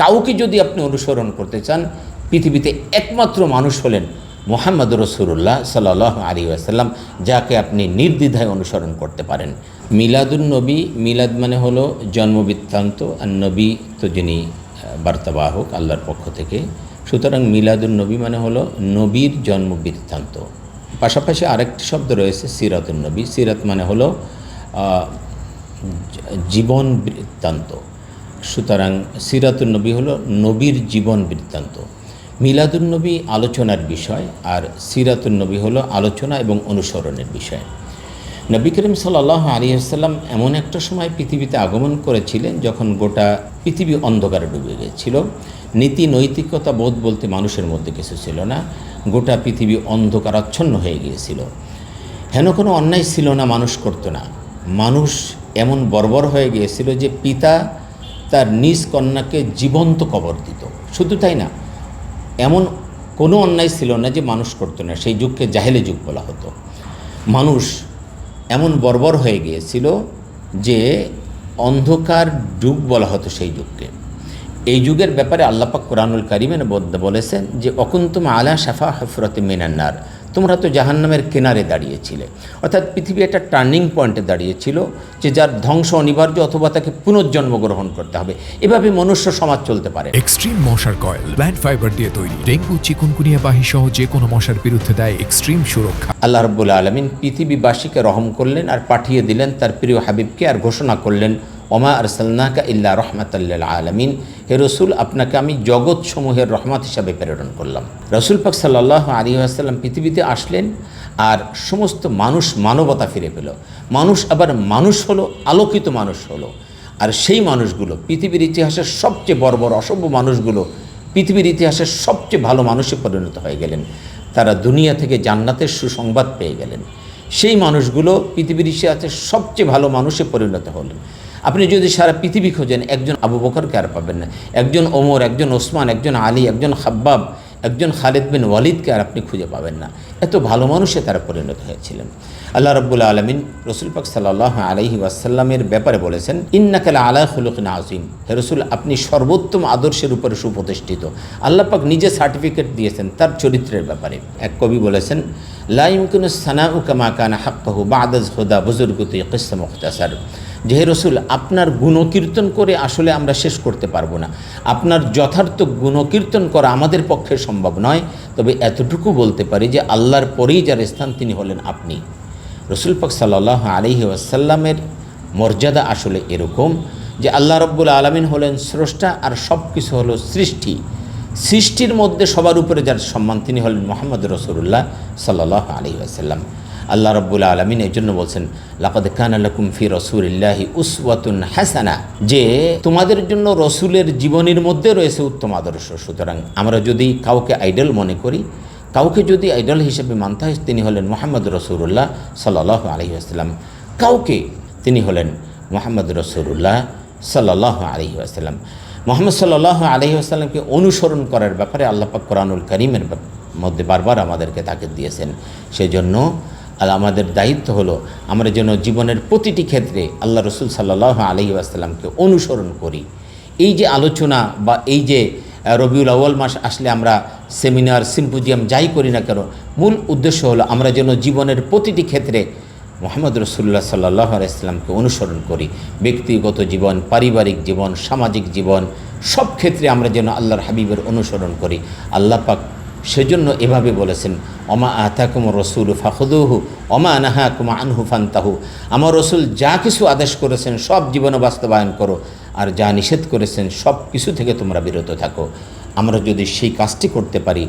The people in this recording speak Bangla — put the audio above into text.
কাউকে যদি আপনি অনুসরণ করতে চান, পৃথিবীতে একমাত্র মানুষ হলেন মুহাম্মদ রাসূলুল্লাহ সাল্লাল্লাহু আলাইহি ওয়াসাল্লাম, যাকে আপনি নির্দ্বিধায় অনুসরণ করতে পারেন। মিলাদুন নবী, মিলাদ মানে হলো জন্মবৃত্তান্ত, আর নবী তো যিনি বার্তাবাহক আল্লাহর পক্ষ থেকে, সুতরাং মিলাদুন নবী মানে হলো নবীর জন্মবৃত্তান্ত। পাশাপাশি আরেকটি শব্দ রয়েছে সিরাতুন নবী। সিরাত মানে হলো জীবন বৃত্তান্ত, সুতরাং সিরাতুন নবী হলো নবীর জীবন বৃত্তান্ত। মিলাদুন নবী আলোচনার বিষয়, আর সিরাতুন নবী হলো আলোচনা এবং অনুসরণের বিষয়। নবী করিম সাল্লাল্লাহু আলাইহি ওয়াসাল্লাম এমন একটা সময় পৃথিবীতে আগমন করেছিলেন যখন গোটা পৃথিবী অন্ধকারে ডুবে গিয়েছিল। নীতি নৈতিকতা বোধ বলতে মানুষের মধ্যে কিছু ছিল না, গোটা পৃথিবী অন্ধকারাচ্ছন্ন হয়ে গিয়েছিল। হেন কোনো অন্যায় ছিল না, মানুষ করতো না। মানুষ এমন বর্বর হয়ে গিয়েছিল যে পিতা তার নিজ কন্যাকে জীবন্ত কবর দিত। শুধু তাই না, এমন কোনো অন্যায় ছিল না যে মানুষ করতো না। সেই যুগকে জাহেলি যুগ বলা হতো। মানুষ এমন বর্বর হয়ে গিয়েছিল যে অন্ধকার যুগ বলা হতো সেই যুগকে। এই যুগের ব্যাপারে আল্লাহ পাক কোরআনুল কারীমের মধ্যে বলেছেন যে অকুনতুম আলা শাফা হুফরাতি মিনান নার, তোমরা তো জাহান্নামের কিনারে দাঁড়িয়েছিলে। অর্থাৎ পৃথিবী একটা টার্নিং পয়েন্টে দাঁড়িয়েছিল যে যার ধ্বংস অনিবার্য, অথবা তাকে পুনর্জন্ম গ্রহণ করতে হবে। এভাবে মনুষ্য সমাজ চলতে পারে। এক্সট্রিম মশার কয়েল প্ল্যান্ট ফাইবার দিয়ে তৈরি, ডেঙ্গু চিকুনগুনিয়া বাহি সহ যে কোনো মশার বিরুদ্ধে দেয় এক্সট্রিম সুরক্ষা। আল্লাহ রাব্বুল আলামিন পৃথিবীবাসীকে রহম করলেন আর পাঠিয়ে দিলেন তার প্রিয় হাবিবকে, আর ঘোষণা করলেন ওমা আরসালনাকা ইল্লা রাহমাতাল লিল আলামিন, হে রসুল আপনাকে আমি জগৎ সমূহের রহমত হিসাবে প্রেরণ করলাম। রসুল পাক সাল্লাল্লাহু আলাইহি ওয়াসাল্লাম পৃথিবীতে আসলেন আর সমস্ত মানুষ মানবতা ফিরে পেল। মানুষ আবার মানুষ হলো, আলোকিত মানুষ হলো। আর সেই মানুষগুলো পৃথিবীর ইতিহাসের সবচেয়ে বর্বর অসভ্য মানুষগুলো পৃথিবীর ইতিহাসের সবচেয়ে ভালো মানুষে পরিণত হয়ে গেলেন। তারা দুনিয়া থেকে জান্নাতের সুসংবাদ পেয়ে গেলেন। সেই মানুষগুলো পৃথিবীর ইতিহাসের সবচেয়ে ভালো মানুষে পরিণত হলেন। আপনি যদি সারা পৃথিবী খোঁজেন, একজন আবু বকরকে আর পাবেন না, একজন ওমর, একজন ওসমান, একজন আলী, একজন খাব্বাব, একজন খালিদ বিন ওয়ালিদকে আর আপনি খুঁজে পাবেন না। এত ভালো মানুষে তারা পরিণত হয়েছিলেন। আল্লাহ রাব্বুল আলামিন রসুল পাক সাল্লাল্লাহু আলাইহি ওয়াসাল্লামের ব্যাপারে বলেছেন ইন্নাকা আলা খুলুকিন আযীম, হে রসুল আপনি সর্বোত্তম আদর্শের উপরে সুপ্রতিষ্ঠিত। আল্লাহ পাক নিজে সার্টিফিকেট দিয়েছেন তার চরিত্রের ব্যাপারে। এক কবি বলেছেন লা ইমকিনু সানাউ কামা কানা হাক্কাহু বা'দাজ হুদা বুজুরগতি কিসসা মুখতাসার, যে হে রসুল আপনার গুণকীর্তন করে আসলে আমরা শেষ করতে পারবো না। আপনার যথার্থ গুণকীর্তন করা আমাদের পক্ষে সম্ভব নয়, তবে এতটুকু বলতে পারি যে আল্লাহর পরেই যার স্থান তিনি হলেন আপনি। রসুল পাক সাল্লাল্লাহু আলাইহি ওয়াসাল্লামের মর্যাদা আসলে এরকম যে আল্লাহ রাব্বুল আলামিন হলেন স্রষ্টা, আর সব কিছু হলো সৃষ্টি। সৃষ্টির মধ্যে সবার উপরে যার সম্মান তিনি হলেন মুহাম্মদ রাসূলুল্লাহ সাল্লাল্লাহু আলাইহি ওয়াসাল্লাম। আল্লাহ রাব্বুল আলামিন এই জন্য বলছেন লাকাদ কানা লাকুম ফি রাসূলিল্লাহি উসওয়াতুন হাসানা, যে তোমাদের জন্য রসুলের জীবনের মধ্যে রয়েছে উত্তম আদর্শ। সুতরাং আমরা যদি কাউকে আইডল মনে করি, কাউকে যদি আইডল হিসেবে মানতে হয়, তিনি হলেন মুহাম্মদ রাসূলুল্লাহ সাল্লাল্লাহু আলাইহি ওয়াসাল্লাম। কাউকে তিনি হলেন মুহাম্মদ রাসূলুল্লাহ সাল্লাল্লাহু আলাইহি ওয়াসাল্লাম। মুহাম্মদ সাল্লাল্লাহু আলাইহি ওয়াসাল্লামকে অনুসরণ করার ব্যাপারে আল্লাহ পাক কোরআনুল কারীমের মধ্যে বারবার আমাদেরকে তাকিদ দিয়েছেন। সেজন্য আমাদের দায়িত্ব হলো আমরা যেন জীবনের প্রতিটি ক্ষেত্রে আল্লাহ রসুল সাল্লাল্লাহু আলাইহি ওয়াসাল্লামকে অনুসরণ করি। এই যে আলোচনা বা এই যে রবিউল আউয়াল মাস আসলে আমরা সেমিনার, সিম্পোজিয়াম যাই করি না কেন, মূল উদ্দেশ্য হলো আমরা যেন জীবনের প্রতিটি ক্ষেত্রে মুহাম্মদ রাসূলুল্লাহ সাল্লাল্লাহু আলাইহি ওয়াসাল্লামকে অনুসরণ করি। ব্যক্তিগত জীবন, পারিবারিক জীবন, সামাজিক জীবন, সব ক্ষেত্রে আমরা যেন আল্লাহর হাবিবের অনুসরণ করি। আল্লাহ পাক সেজন্য এভাবে বলেছেন ওমা আতাকুম রসুল ফাখুদুহু ওমা নাহাকুম আনহু ফান্তাহু, আমার রসুল যা কিছু আদেশ করেছেন সব জীবনে বাস্তবায়ন করো, আর যা নিষেধ করেছেন সব কিছু থেকে তোমরা বিরত থাকো। আমরা যদি সেই কাজটি করতে পারি